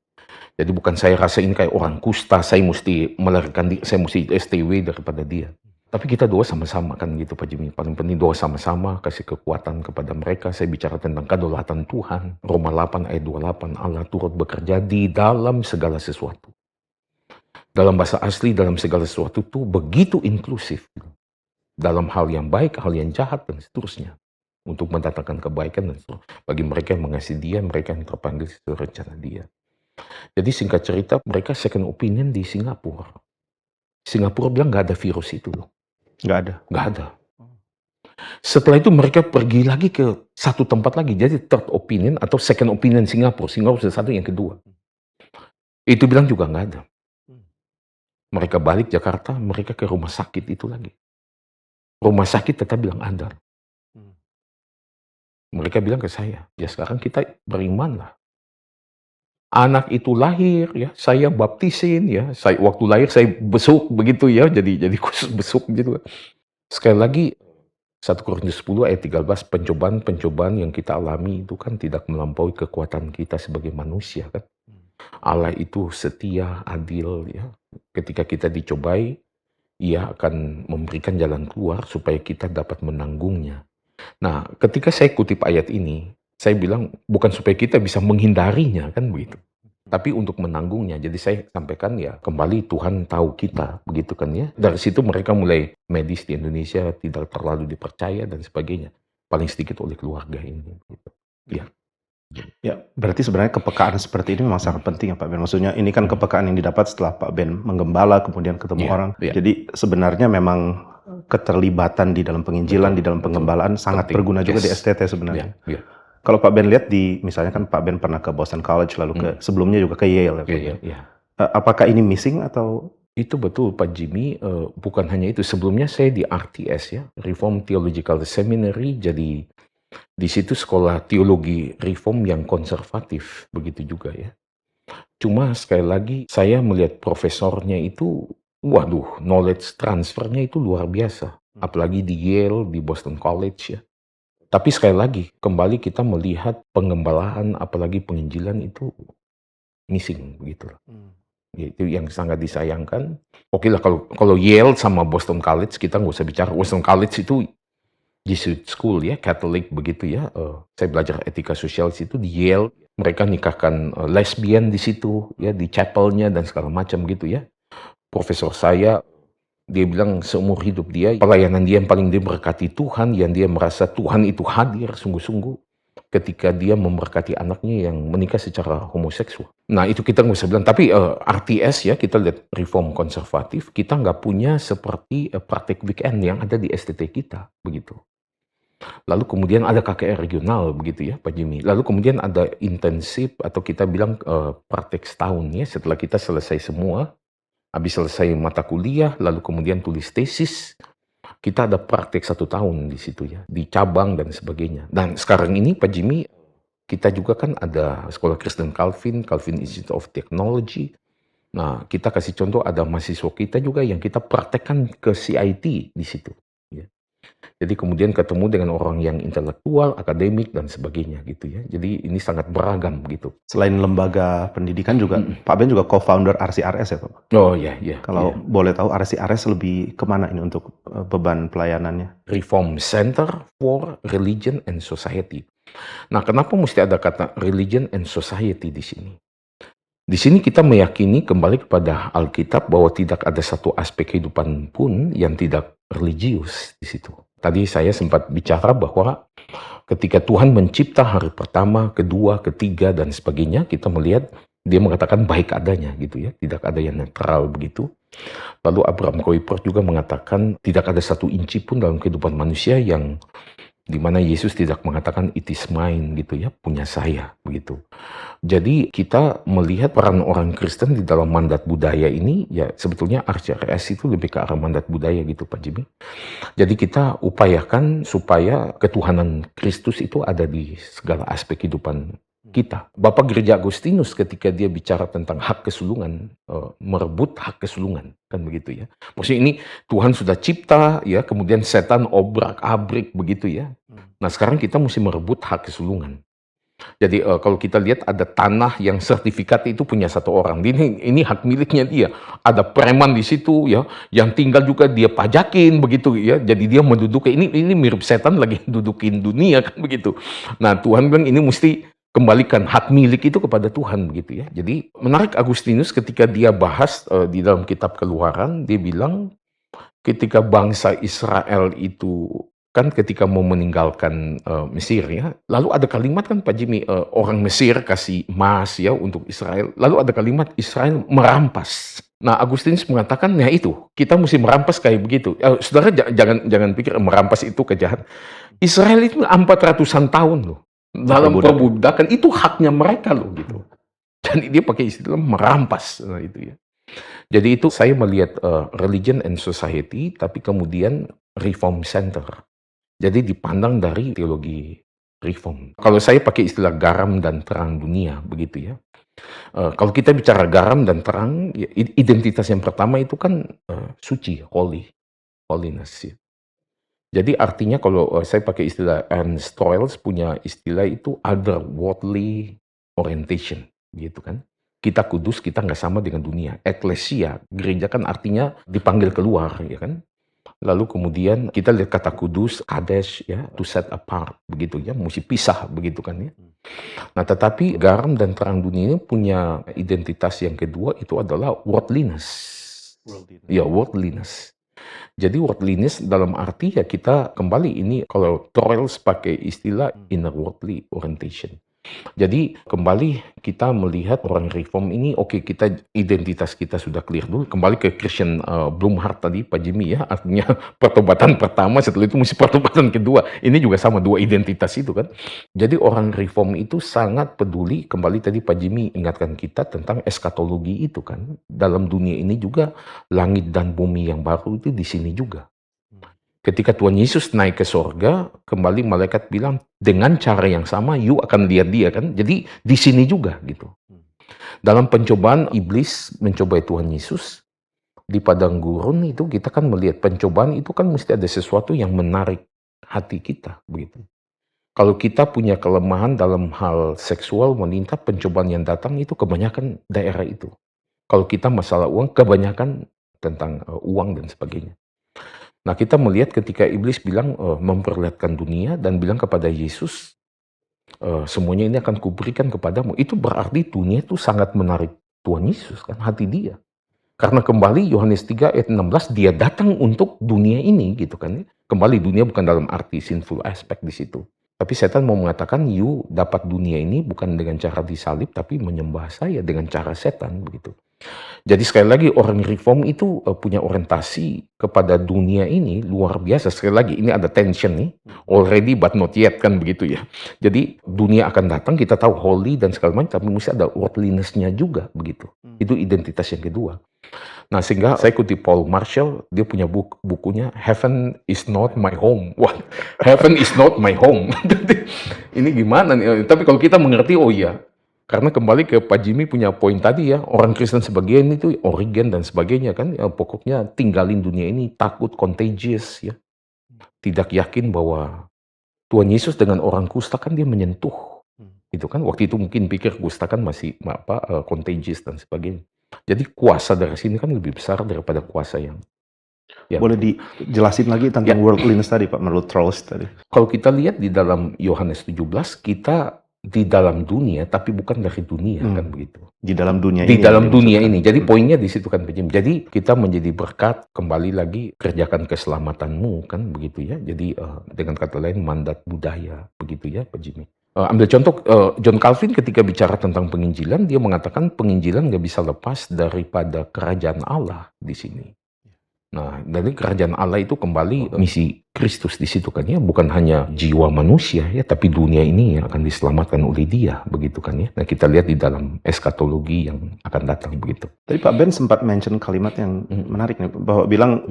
Speaker 1: Jadi bukan saya rasa ini kayak orang kusta, saya mesti melarikan diri, saya mesti STW daripada dia. Tapi kita doa sama-sama kan gitu Pak Jimmy. Paling penting doa sama-sama, kasih kekuatan kepada mereka. Saya bicara tentang kedaulatan Tuhan. Roma 8 ayat 28, Allah turut bekerja di dalam segala sesuatu. Dalam bahasa asli, dalam segala sesuatu itu begitu inklusif. Dalam hal yang baik, hal yang jahat, dan seterusnya. Untuk mendatangkan kebaikan dan seterusnya. Bagi mereka yang mengasihi dia, mereka yang terpanggil sesuai rencana dia. Jadi singkat cerita, mereka second opinion di Singapura. Singapura bilang nggak ada virus itu loh.
Speaker 2: Nggak ada.
Speaker 1: Nggak ada. Setelah itu mereka pergi lagi ke satu tempat lagi. Jadi third opinion atau second opinion Singapura. Singapura satu yang kedua. Itu bilang juga nggak ada. Mereka balik Jakarta, mereka ke rumah sakit itu lagi. Rumah sakit tetap bilang ada. Mereka bilang ke saya, ya sekarang kita beriman lah. Anak itu lahir, ya saya baptisin, ya saya waktu lahir saya besuk begitu ya, jadi khusus besuk gitu. Sekali lagi 1 Korintus 10 ayat 13, pencobaan-pencobaan yang kita alami itu kan tidak melampaui kekuatan kita sebagai manusia kan. Allah itu setia, adil ya. Ketika kita dicobai, Ia akan memberikan jalan keluar supaya kita dapat menanggungnya. Nah, ketika saya kutip ayat ini, saya bilang bukan supaya kita bisa menghindarinya kan begitu. Tapi untuk menanggungnya. Jadi saya sampaikan ya kembali Tuhan tahu kita begitu kan ya. Dari situ mereka mulai medis di Indonesia tidak terlalu dipercaya dan sebagainya. Paling sedikit oleh keluarga ini gitu. Ya.
Speaker 2: Ya, berarti sebenarnya kepekaan seperti ini memang sangat penting ya Pak Ben. Maksudnya ini kan kepekaan yang didapat setelah Pak Ben menggembala, kemudian ketemu orang. Jadi sebenarnya memang keterlibatan di dalam penginjilan, di dalam penggembalaan sangat berguna juga di STT sebenarnya. Kalau Pak Ben lihat di, misalnya kan Pak Ben pernah ke Boston College, lalu ke sebelumnya juga ke Yale. Apakah ini missing atau?
Speaker 1: Itu betul Pak Jimmy, bukan hanya itu. Sebelumnya saya di RTS ya, Reformed Theological Seminary, jadi di situ sekolah teologi reform yang konservatif, begitu juga ya. Cuma sekali lagi saya melihat profesornya itu, waduh, knowledge transfernya itu luar biasa. Apalagi di Yale, di Boston College ya. Tapi sekali lagi, kembali kita melihat pengembalaan, apalagi penginjilan itu missing begitu. Itu yang sangat disayangkan. Oke lah kalau Yale sama Boston College kita nggak usah bicara. Boston College itu Jesuit School ya, Catholic begitu ya. Saya belajar etika sosial di situ di Yale. Mereka nikahkan lesbian di situ ya, di chapelnya dan segala macam gitu ya. Profesor saya dia bilang seumur hidup dia pelayanan dia yang paling diberkati Tuhan, yang dia merasa Tuhan itu hadir sungguh-sungguh ketika dia memberkati anaknya yang menikah secara homoseksual. Nah itu kita nggak usah bilang, tapi RTS ya, kita lihat reform konservatif, kita nggak punya seperti praktek weekend yang ada di STT kita, begitu. Lalu kemudian ada KKR regional, begitu ya Pak Jimmy. Lalu kemudian ada intensif atau kita bilang praktek setahun ya, setelah kita selesai semua, habis selesai mata kuliah, lalu kemudian tulis tesis, kita ada praktek 1 tahun di situ ya, di cabang dan sebagainya. Dan sekarang ini Pak Jimmy, kita juga kan ada sekolah Kristen Calvin Institute of Technology. Nah, kita kasih contoh ada mahasiswa kita juga yang kita praktekkan ke CIT di situ. Ya. Jadi kemudian ketemu dengan orang yang intelektual, akademik dan sebagainya gitu ya. Jadi ini sangat beragam gitu.
Speaker 2: Selain lembaga pendidikan juga, Pak Ben juga co-founder RCRS ya Pak?
Speaker 1: Oh ya, ya.
Speaker 2: Kalau boleh tahu RCRS lebih kemana ini untuk beban pelayanannya?
Speaker 1: Reform Center for Religion and Society. Nah, kenapa mesti ada kata religion and society di sini? Di sini kita meyakini kembali kepada Alkitab bahwa tidak ada satu aspek kehidupan pun yang tidak religius di situ. Tadi saya sempat bicara bahwa ketika Tuhan mencipta hari pertama, kedua, ketiga, dan sebagainya, kita melihat dia mengatakan baik adanya gitu ya, tidak ada yang netral begitu. Lalu Abraham Kuyper juga mengatakan tidak ada satu inci pun dalam kehidupan manusia yang di mana Yesus tidak mengatakan it is mine gitu ya, punya saya begitu. Jadi kita melihat peran orang Kristen di dalam mandat budaya ini ya sebetulnya RCRS itu lebih ke arah mandat budaya gitu Pak Jimmy. Jadi kita upayakan supaya ketuhanan Kristus itu ada di segala aspek kehidupan kita. Bapak Gereja Agustinus ketika dia bicara tentang hak kesulungan, merebut hak kesulungan, kan begitu ya. Maksudnya ini Tuhan sudah cipta ya, kemudian setan obrak-abrik begitu ya. Nah sekarang kita mesti merebut hak kesulungan. Jadi kalau kita lihat ada tanah yang sertifikat itu punya satu orang. Ini hak miliknya dia. Ada preman di situ ya, yang tinggal juga dia pajakin begitu ya. Jadi dia menduduki ini mirip setan lagi dudukin dunia kan begitu. Nah Tuhan bilang ini mesti kembalikan hak milik itu kepada Tuhan begitu ya. Jadi menarik Agustinus ketika dia bahas di dalam kitab Keluaran, dia bilang ketika bangsa Israel itu kan ketika mau meninggalkan Mesir ya, lalu ada kalimat kan Pak Jimmy, orang Mesir kasih emas ya untuk Israel, lalu ada kalimat Israel merampas. Nah Agustinus mengatakan ya itu kita mesti merampas kayak begitu. Saudara jangan pikir merampas itu kejahatan. Israel itu 400-an tahun loh dalam perbudakan, itu haknya mereka loh gitu. Dan dia pakai istilah merampas itu ya. Jadi itu saya melihat religion and society, tapi kemudian reform center. Jadi dipandang dari teologi reform. Kalau saya pakai istilah garam dan terang dunia, begitu ya. Kalau kita bicara garam dan terang, ya, identitas yang pertama itu kan suci, holiness. Ya. Jadi artinya kalau saya pakai istilah Ernst Toils punya istilah itu otherworldly orientation, gitu kan. Kita kudus, kita nggak sama dengan dunia. Eklesia, gereja kan artinya dipanggil keluar, ya kan. Lalu kemudian kita lihat kata kudus, kadesh, ya, to set apart, begitu ya, mesti pisah, begitu kan ya. Nah, tetapi garam dan terang dunia ini punya identitas yang kedua itu adalah worldliness. Ya, worldliness. Jadi worldliness dalam arti ya kita kembali ini kalau Toils pakai istilah inner worldly orientation. Jadi kembali kita melihat orang reform ini, oke kita identitas kita sudah clear dulu. Kembali ke Christian Blumhardt tadi Pak Jimmy ya, artinya pertobatan pertama setelah itu mesti pertobatan kedua. Ini juga sama dua identitas itu kan. Jadi orang reform itu sangat peduli, kembali tadi Pak Jimmy ingatkan kita tentang eskatologi itu kan. Dalam dunia ini juga langit dan bumi yang baru itu di sini juga. Ketika Tuhan Yesus naik ke sorga, kembali malaikat bilang, dengan cara yang sama, you akan lihat dia kan. Jadi di sini juga gitu. Dalam pencobaan iblis mencobai Tuhan Yesus, di padang gurun itu kita kan melihat pencobaan itu kan mesti ada sesuatu yang menarik hati kita begitu. Kalau kita punya kelemahan dalam hal seksual wanita, pencobaan yang datang itu kebanyakan daerah itu. Kalau kita masalah uang, kebanyakan tentang uang dan sebagainya. Nah kita melihat ketika iblis bilang memperlihatkan dunia dan bilang kepada Yesus, semuanya ini akan kuberikan kepadamu. Itu berarti dunia itu sangat menarik Tuhan Yesus kan, hati dia. Karena kembali Yohanes 3 ayat 16 dia datang untuk dunia ini gitu kan. Kembali dunia bukan dalam arti sinful aspect di situ. Tapi setan mau mengatakan you dapat dunia ini bukan dengan cara disalib tapi menyembah saya dengan cara setan begitu. Jadi sekali lagi orang reform itu punya orientasi kepada dunia ini luar biasa. Sekali lagi ini ada tension nih, already but not yet kan begitu ya. Jadi dunia akan datang, kita tahu holy dan segala macam, tapi mesti ada worldliness-nya juga begitu. Itu identitas yang kedua. Nah sehingga saya ikuti Paul Marshall, dia punya bukunya Heaven is not my home. Wah, heaven is not my home. Ini gimana nih? Tapi kalau kita mengerti, oh iya. Karena kembali ke Pak Jimmy punya poin tadi ya, orang Kristen sebagian itu Origen dan sebagainya kan, ya, pokoknya tinggalin dunia ini, takut contagious ya. Tidak yakin bahwa Tuhan Yesus dengan orang kusta kan dia menyentuh. Itu kan waktu itu mungkin pikir kusta kan masih contagious dan sebagainya. Jadi kuasa dari sini kan lebih besar daripada kuasa yang ya.
Speaker 2: Boleh dijelasin lagi tentang worldliness tadi Pak, menurut Trost tadi.
Speaker 1: Kalau kita lihat di dalam Yohanes 17, kita di dalam dunia tapi bukan dari dunia kan begitu.
Speaker 2: Di dalam dunia
Speaker 1: ini. Di dalam dunia ini. Jadi poinnya di situ kan Pak Jimmy. Jadi kita menjadi berkat, kembali lagi kerjakan keselamatanmu kan begitu ya. Jadi dengan kata lain mandat budaya begitu ya Pak Jimmy. Ambil contoh John Calvin ketika bicara tentang penginjilan, dia mengatakan penginjilan nggak bisa lepas daripada kerajaan Allah di sini. Nah, dari kerajaan Allah itu kembali misi Kristus di situ kan ya, bukan hanya jiwa manusia ya, tapi dunia ini yang akan diselamatkan oleh Dia, begitu kan ya. Nah, kita lihat di dalam eskatologi yang akan datang begitu.
Speaker 2: Tadi Pak Ben sempat mention kalimat yang menarik nih, bahwa bilang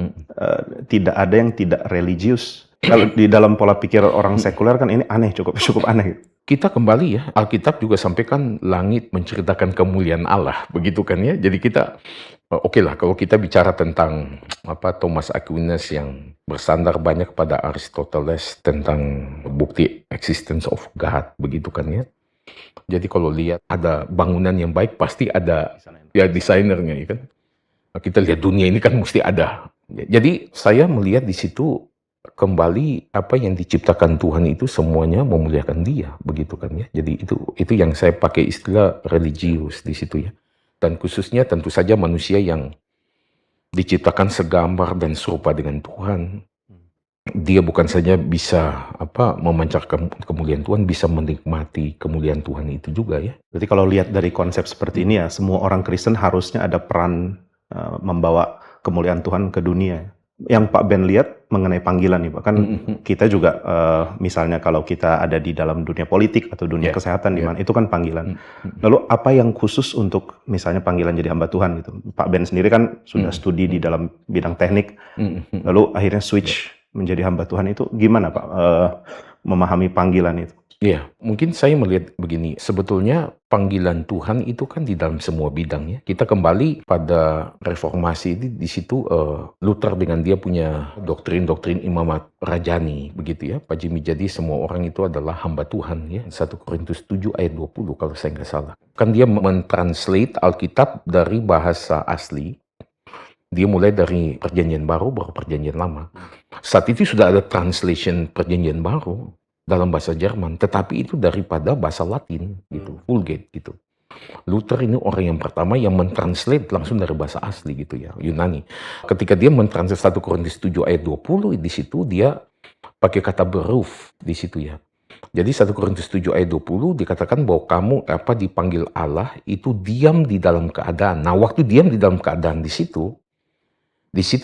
Speaker 2: tidak ada yang tidak religius. Kalau di dalam pola pikir orang sekuler kan ini aneh, cukup aneh.
Speaker 1: Kita kembali ya, Alkitab juga sampaikan langit menceritakan kemuliaan Allah, begitu kan ya. Jadi kita oke lah kalau kita bicara tentang Thomas Aquinas yang bersandar banyak pada Aristoteles tentang bukti existence of God, begitu kan ya. Jadi kalau lihat ada bangunan yang baik pasti ada ya desainernya ya kan. Nah, kita lihat dunia ini kan mesti ada. Jadi saya melihat di situ kembali apa yang diciptakan Tuhan itu semuanya memuliakan Dia, begitu kan ya. Jadi itu yang saya pakai istilah religius di situ ya. Dan khususnya tentu saja manusia yang diciptakan segambar dan serupa dengan Tuhan. Dia bukan saja bisa memancarkan kemuliaan Tuhan, bisa menikmati kemuliaan Tuhan itu juga ya.
Speaker 2: Jadi kalau lihat dari konsep seperti ini ya, semua orang Kristen harusnya ada peran membawa kemuliaan Tuhan ke dunia. Yang Pak Ben lihat mengenai panggilan nih Pak, kan kita juga misalnya kalau kita ada di dalam dunia politik atau dunia kesehatan di mana itu kan panggilan. Lalu apa yang khusus untuk misalnya panggilan jadi hamba Tuhan gitu? Pak Ben sendiri kan sudah studi di dalam bidang teknik, lalu akhirnya switch menjadi hamba Tuhan, itu gimana Pak memahami panggilan itu?
Speaker 1: Iya, mungkin saya melihat begini, sebetulnya panggilan Tuhan itu kan di dalam semua bidang ya. Kita kembali pada reformasi ini di situ Luther dengan dia punya doktrin-doktrin imamat rajani begitu ya, Pak Jimmy. Jadi semua orang itu adalah hamba Tuhan ya. 1 Korintus 7 ayat 20 kalau saya nggak salah. Kan dia mentranslate Alkitab dari bahasa asli. Dia mulai dari perjanjian baru perjanjian lama. Saat itu sudah ada translation perjanjian baru dalam bahasa Jerman, tetapi itu daripada bahasa Latin gitu, Vulgate gitu. Luther ini orang yang pertama yang mentranslate langsung dari bahasa asli gitu ya, Yunani. Ketika dia mentranslate 1 Korintus 7 ayat 20, di situ dia pakai kata beruf di situ ya. Jadi 1 Korintus 7 ayat 20 dikatakan bahwa kamu dipanggil Allah itu diam di dalam keadaan. Nah, waktu diam di dalam keadaan di situ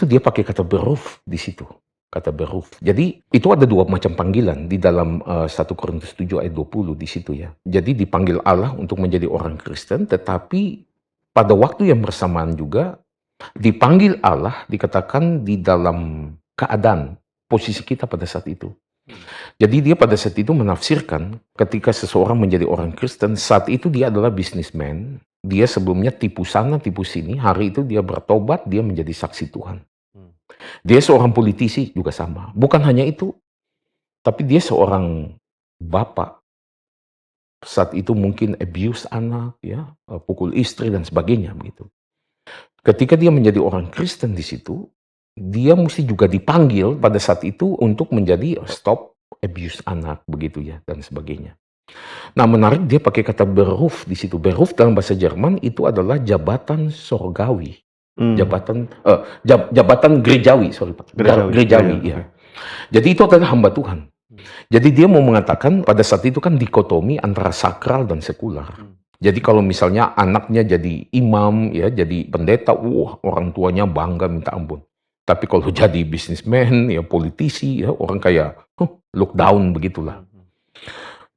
Speaker 1: dia pakai kata beruf di situ. Kata beruf. Jadi itu ada dua macam panggilan di dalam 1 Korintus 7 ayat 20 di situ ya. Jadi dipanggil Allah untuk menjadi orang Kristen, tetapi pada waktu yang bersamaan juga dipanggil Allah dikatakan di dalam keadaan posisi kita pada saat itu. Jadi dia pada saat itu menafsirkan ketika seseorang menjadi orang Kristen, saat itu dia adalah businessman. Dia sebelumnya tipu sana, tipu sini. Hari itu dia bertobat, dia menjadi saksi Tuhan. Dia seorang politisi juga sama. Bukan hanya itu, tapi dia seorang bapak. Saat itu mungkin abuse anak, ya, pukul istri dan sebagainya begitu. Ketika dia menjadi orang Kristen di situ, dia mesti juga dipanggil pada saat itu untuk menjadi stop abuse anak begitu ya dan sebagainya. Nah, menarik dia pakai kata beruf di situ. Beruf dalam bahasa Jerman itu adalah jabatan sorgawi. Jabatan gerejawi, sorry Pak. Gerejawi, ya. Jadi itu adalah hamba Tuhan. Jadi dia mau mengatakan pada saat itu kan dikotomi antara sakral dan sekular. Jadi kalau misalnya anaknya jadi imam, ya, jadi pendeta, orang tuanya bangga minta ampun. Tapi kalau jadi businessman, ya politisi, ya orang kayak look down begitulah.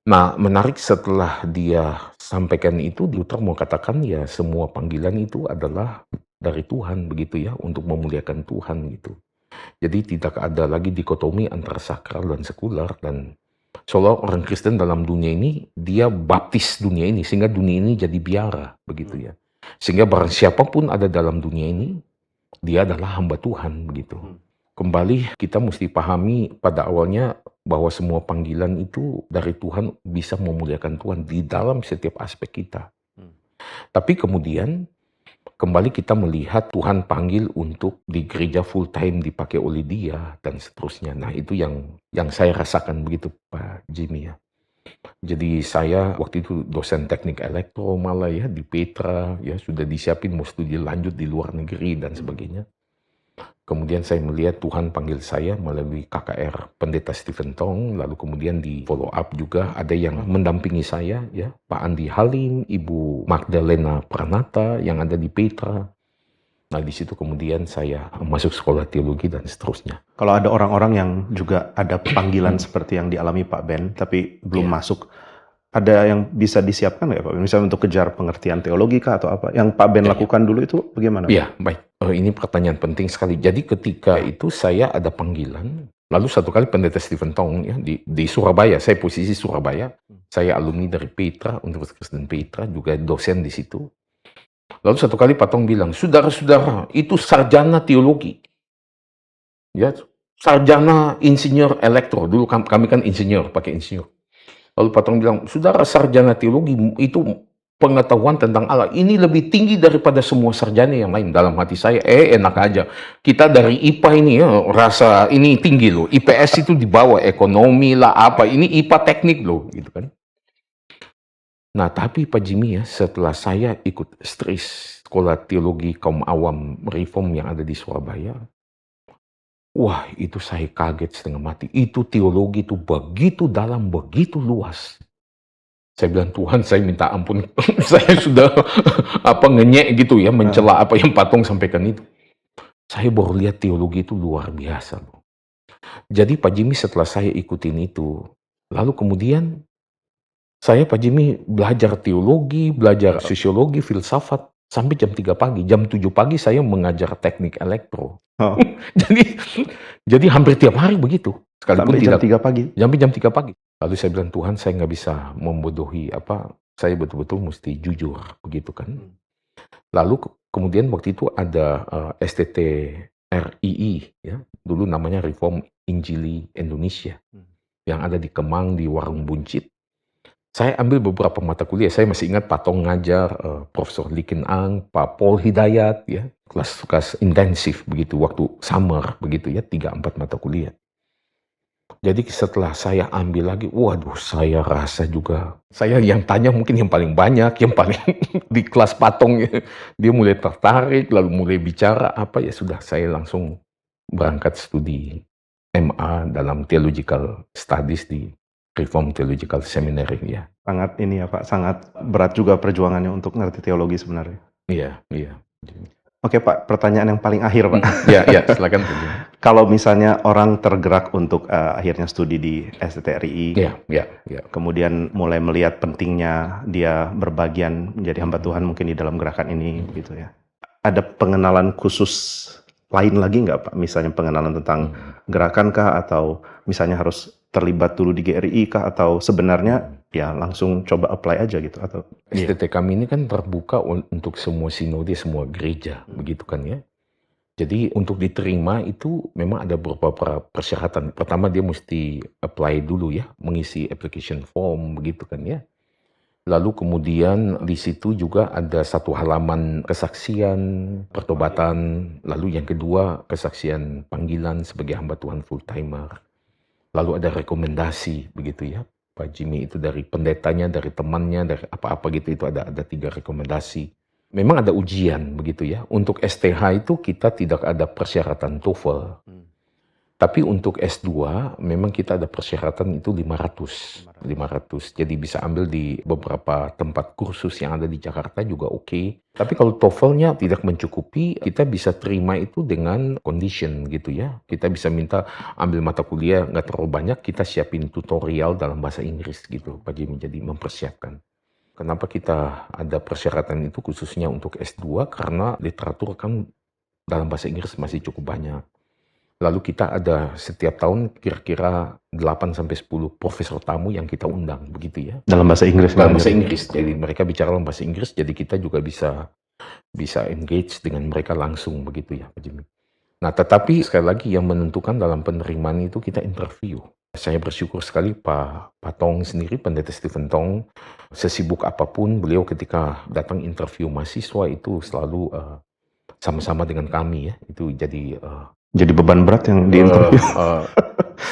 Speaker 1: Nah, menarik setelah dia sampaikan itu, Luther mau katakan ya semua panggilan itu adalah dari Tuhan begitu ya, untuk memuliakan Tuhan gitu. Jadi tidak ada lagi dikotomi antara sakral dan sekular, dan seolah orang Kristen dalam dunia ini, dia baptis dunia ini, sehingga dunia ini jadi biara begitu ya. Sehingga barang siapapun ada dalam dunia ini, dia adalah hamba Tuhan begitu. Kembali kita mesti pahami pada awalnya bahwa semua panggilan itu dari Tuhan bisa memuliakan Tuhan di dalam setiap aspek kita. Tapi kemudian kembali kita melihat Tuhan panggil untuk di gereja full time dipakai oleh Dia dan seterusnya. Nah, itu yang saya rasakan begitu Pak Jimmy ya. Jadi saya waktu itu dosen teknik elektro malah ya di Petra ya, sudah disiapin mau studi lanjut di luar negeri dan sebagainya. Kemudian saya melihat Tuhan panggil saya melalui KKR Pendeta Stephen Tong, lalu kemudian di follow up juga ada yang mendampingi saya, ya, Pak Andi Halim, Ibu Magdalena Pranata yang ada di Petra. Nah, di situ kemudian saya masuk sekolah teologi dan seterusnya.
Speaker 2: Kalau ada orang-orang yang juga ada panggilan seperti yang dialami Pak Ben, tapi belum
Speaker 1: Iya.
Speaker 2: masuk, ada yang bisa disiapkan nggak Pak Ben? Misalnya untuk kejar pengertian teologi kah atau apa? Yang Pak Ben
Speaker 1: Ya, ya.
Speaker 2: lakukan dulu itu bagaimana? Pak?
Speaker 1: Iya, baik. Ini pertanyaan penting sekali. Jadi ketika itu saya ada panggilan, lalu satu kali pendeta Stephen Tong ya di Surabaya, saya posisi Surabaya, saya alumni dari Petra, Universitas Kristen Petra, juga dosen di situ. Lalu satu kali Pak Tong bilang, saudara-saudara, itu sarjana teologi. Ya, sarjana insinyur elektro. Dulu kami kan insinyur, pakai insinyur. Lalu Pak Tong bilang, saudara sarjana teologi itu pengetahuan tentang Allah ini lebih tinggi daripada semua sarjana yang lain. Dalam hati saya, enak aja. Kita dari IPA ini ya, rasa ini tinggi loh. IPS itu di bawah ekonomi lah apa. Ini IPA teknik loh, gitu kan. Nah, tapi Pak Jimmy ya, setelah saya ikut STRIS, Sekolah Teologi Kaum Awam Reform yang ada di Surabaya, wah itu saya kaget setengah mati. Itu teologi itu begitu dalam, begitu luas. Saya bilang, Tuhan saya minta ampun, saya sudah ngenyek gitu ya, mencela apa yang Pak Tong sampaikan itu. Saya baru lihat teologi itu luar biasa loh. Jadi Pak Jimmy setelah saya ikutin itu, lalu kemudian saya Pak Jimmy belajar teologi, belajar sosiologi, filsafat, sampai jam 3 pagi. Jam 7 pagi saya mengajar teknik elektro.
Speaker 2: Oh,
Speaker 1: Jadi hampir tiap hari begitu. Sekalipun
Speaker 2: sampai jam
Speaker 1: tidak
Speaker 2: 3 pagi.
Speaker 1: sampai jam 3 pagi. Lalu saya bilang, Tuhan saya nggak bisa membodohi saya betul-betul mesti jujur begitu kan. Lalu kemudian waktu itu ada STT RII ya, dulu namanya Reform Injili Indonesia, yang ada di Kemang di Warung Buncit. Saya ambil beberapa mata kuliah, saya masih ingat Pak Tong ngajar, Profesor Likin Ang, Pak Paul Hidayat ya, kelas intensif begitu, waktu summer begitu ya, 3-4 mata kuliah. Jadi setelah saya ambil lagi, waduh saya rasa juga, saya yang tanya mungkin yang paling banyak, yang paling di kelas Pak Tong ya. Dia mulai tertarik, lalu mulai bicara apa, ya sudah saya langsung berangkat studi MA dalam Theological Studies di Reform Theological Seminary ya.
Speaker 2: Sangat ini ya Pak, sangat berat juga perjuangannya untuk ngerti teologi sebenarnya.
Speaker 1: Iya, iya.
Speaker 2: Oke Pak, pertanyaan yang paling akhir Pak.
Speaker 1: Ya, silakan.
Speaker 2: Kalau misalnya orang tergerak untuk akhirnya studi di STTRI,
Speaker 1: Ya.
Speaker 2: kemudian mulai melihat pentingnya dia berbagian menjadi hamba Tuhan mungkin di dalam gerakan ini gitu ya. Ada pengenalan khusus lain lagi nggak Pak? Misalnya pengenalan tentang gerakan kah, atau misalnya harus terlibat dulu di GRI kah, atau sebenarnya ya langsung coba apply aja gitu, atau
Speaker 1: STT kami ini kan terbuka untuk semua sinode, semua gereja, begitu kan ya. Jadi untuk diterima itu memang ada beberapa persyaratan. Pertama dia mesti apply dulu ya, mengisi application form begitu kan ya. Lalu kemudian di situ juga ada satu halaman kesaksian, pertobatan, lalu yang kedua kesaksian panggilan sebagai hamba Tuhan full timer. Lalu ada rekomendasi begitu ya. Pak Jimmy itu dari pendetanya, dari temannya, dari apa-apa gitu, itu ada 3 rekomendasi. Memang ada ujian begitu ya. Untuk STH itu kita tidak ada persyaratan TOEFL. Tapi untuk S2 memang kita ada persyaratan itu 500. Jadi bisa ambil di beberapa tempat kursus yang ada di Jakarta juga oke. Tapi kalau TOEFL-nya tidak mencukupi, kita bisa terima itu dengan condition gitu ya. Kita bisa minta ambil mata kuliah nggak terlalu banyak, kita siapin tutorial dalam bahasa Inggris gitu, bagi menjadi mempersiapkan. Kenapa kita ada persyaratan itu khususnya untuk S2? Karena literatur kan dalam bahasa Inggris masih cukup banyak. Lalu kita ada setiap tahun kira-kira 8-10 profesor tamu yang kita undang, begitu ya.
Speaker 2: dalam bahasa Inggris?
Speaker 1: Dalam bahasa Inggris, jadi mereka bicara dalam bahasa Inggris, jadi kita juga bisa engage dengan mereka langsung, begitu ya Pak Jimmy. Nah tetapi sekali lagi yang menentukan dalam penerimaan itu kita interview. Saya bersyukur sekali Pak Tong sendiri, pendeta Stephen Tong, sesibuk apapun beliau ketika datang interview mahasiswa itu selalu sama-sama dengan kami ya, itu
Speaker 2: jadi beban berat yang di interview.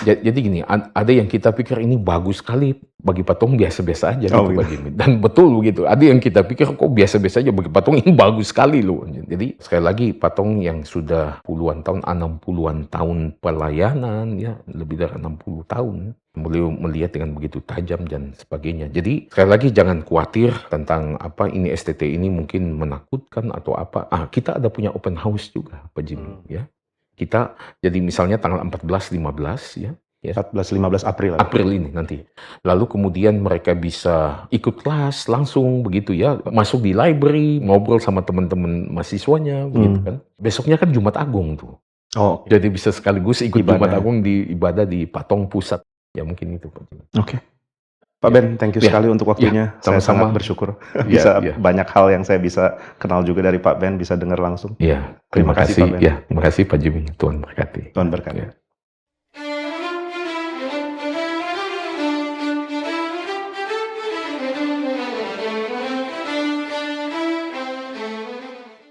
Speaker 1: Jadi gini, ada yang kita pikir ini bagus sekali, bagi Pak Tong biasa-biasa aja gitu Pak Jimmy. Dan betul begitu, ada yang kita pikir kok biasa-biasa aja, bagi Pak Tong ini bagus sekali loh. Jadi sekali lagi Pak Tong yang sudah puluhan tahun, 60-an tahun pelayanan ya, lebih dari 60 tahun, beliau melihat dengan begitu tajam dan sebagainya. Jadi sekali lagi jangan khawatir tentang apa ini STT ini mungkin menakutkan atau apa. Kita ada punya open house juga, Pak Jimmy, ya. Kita jadi misalnya tanggal 14, 15 ya.
Speaker 2: 14-15 April.
Speaker 1: April ini nanti. Lalu kemudian mereka bisa ikut kelas langsung begitu ya, masuk di library, ngobrol sama teman-teman mahasiswanya begitu kan. Besoknya kan Jumat Agung tuh.
Speaker 2: Oh,
Speaker 1: Jadi bisa sekaligus ikut
Speaker 2: Ibadah.
Speaker 1: Jumat Agung di ibadah di Patong Pusat. Ya mungkin itu Pak Jimmy.
Speaker 2: Oke. Pak Ben, thank you
Speaker 1: Ya.
Speaker 2: sekali untuk waktunya. Saya
Speaker 1: sama-sama.
Speaker 2: sangat bersyukur.
Speaker 1: Ya,
Speaker 2: Bisa
Speaker 1: ya.
Speaker 2: banyak hal yang saya bisa kenal juga dari Pak Ben, bisa dengar langsung.
Speaker 1: Iya,
Speaker 2: Terima kasih, Pak Ben.
Speaker 1: Ya, terima kasih Pak Jimmy. Tuhan berkati.
Speaker 2: Tuhan berkati.
Speaker 1: Ya.